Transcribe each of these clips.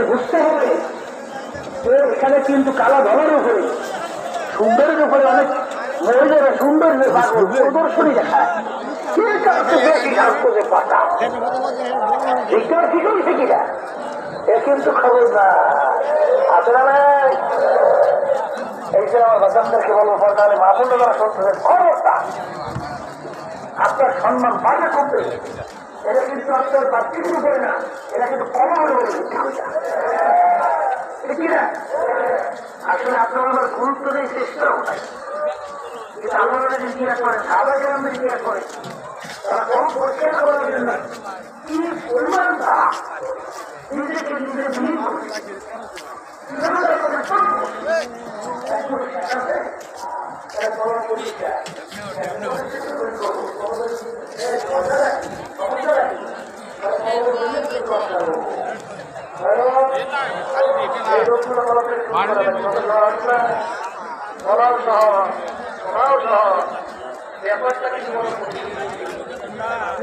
বুঝতে হবে যে এখানে কিন্তু কালা ধরার উপরে সুন্দরের উপরে অনেক মহিলারা সুন্দর প্রদর্শনী দেখায় কিন্তু খবর না আপনারা এই যে আমার বাচ্চাদেরকে বলবো তাহলে মাহবুব শুনতেছেন খবরটা আপনার সম্মান বাড়া করবে। এটা কিন্তু আপনার বাচ্চাগুলো করে না, এটা কিন্তু কমানো বলে ঠিক না। আসলে আপনার আমার গুরুত্ব নেই, চেষ্টাও নাই। কিন্তু আপনারা যদি জিজ্ঞাসা করেন সাদা গ্রামে জিজ্ঞাসা করেন তারা কম পরিষ্কার করার জন্য কি পরিমাণ নিজেকে নিজের বিলীন করছে ব্যাপারটা কিছু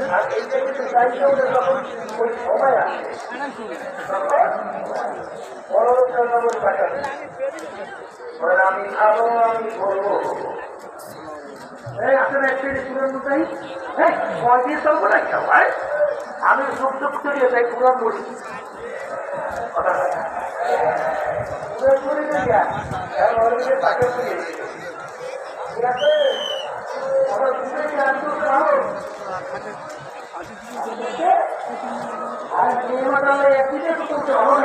আর এইটা কিন্তু চাইছে ওদের যখন ওই সময় আসে আমি খাবো আমি করবো আপনারা একটা পুরান চাই ভয় দিয়ে চলবো না একটা ভাই আমি সুখ সুখ করিয়ে যাই পুরান বলি তাকে ঠিক আছে আমার আর একদিকে তো করতে হবে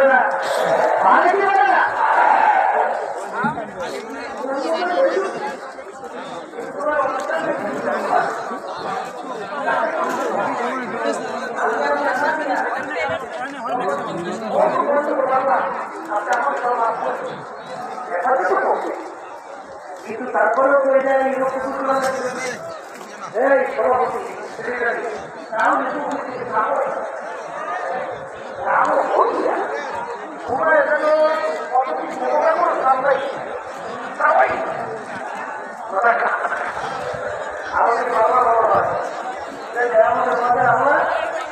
না কিন্তু তারপরেও তো এটা এই লোক সভাপতি তোমরা এখানে আমাদের বাবা বাবা হয় আমাদের মাঝে আমরা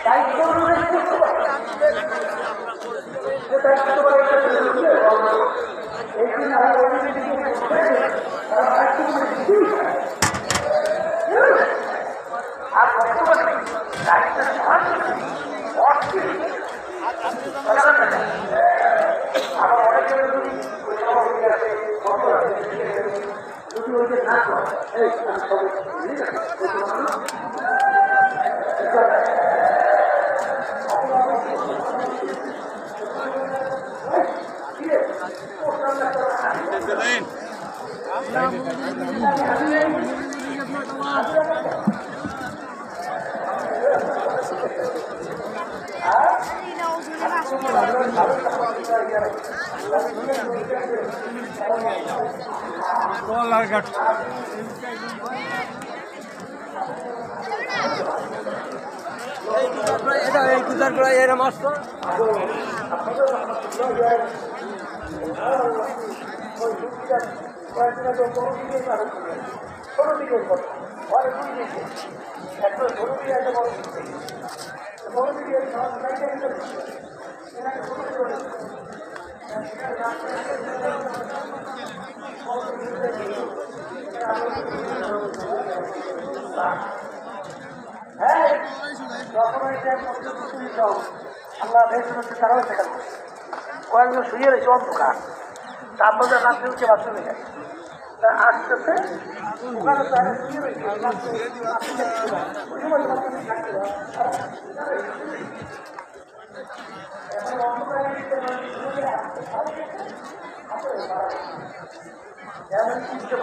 দায়িত্ব অনুযায়ী করতে পারি আর বর্তমানে আমার অনেকের যদি যদি ওই যে না করে এটা এই গুজার করা এর মাছ তো আল্লাহ তারাও সেখানে কয়েকজন শুয়ে রয়েছে অন্ধকার তারপরে রাত্রে উঠে বাথরুমে যায় আসতেছে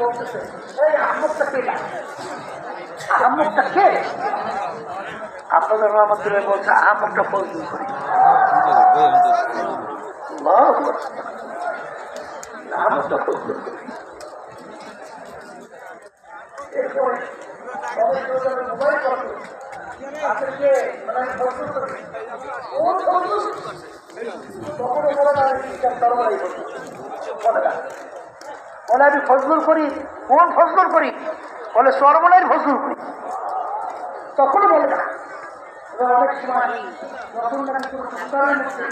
বলতেছে এই আহমদটা কে আহমদটা কে আপনাদের রহমতুল্লাহ বলছে আহমদটা ফজল করি আহমদটা ফজল করি বলে আমি ফজলুল করি কোন ফজলুল করি বলে সরবনের ফজলুল করি তখনও বলবে না। অনেক সময় নতুন সংস্কারের মধ্যে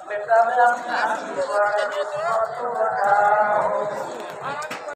বেটা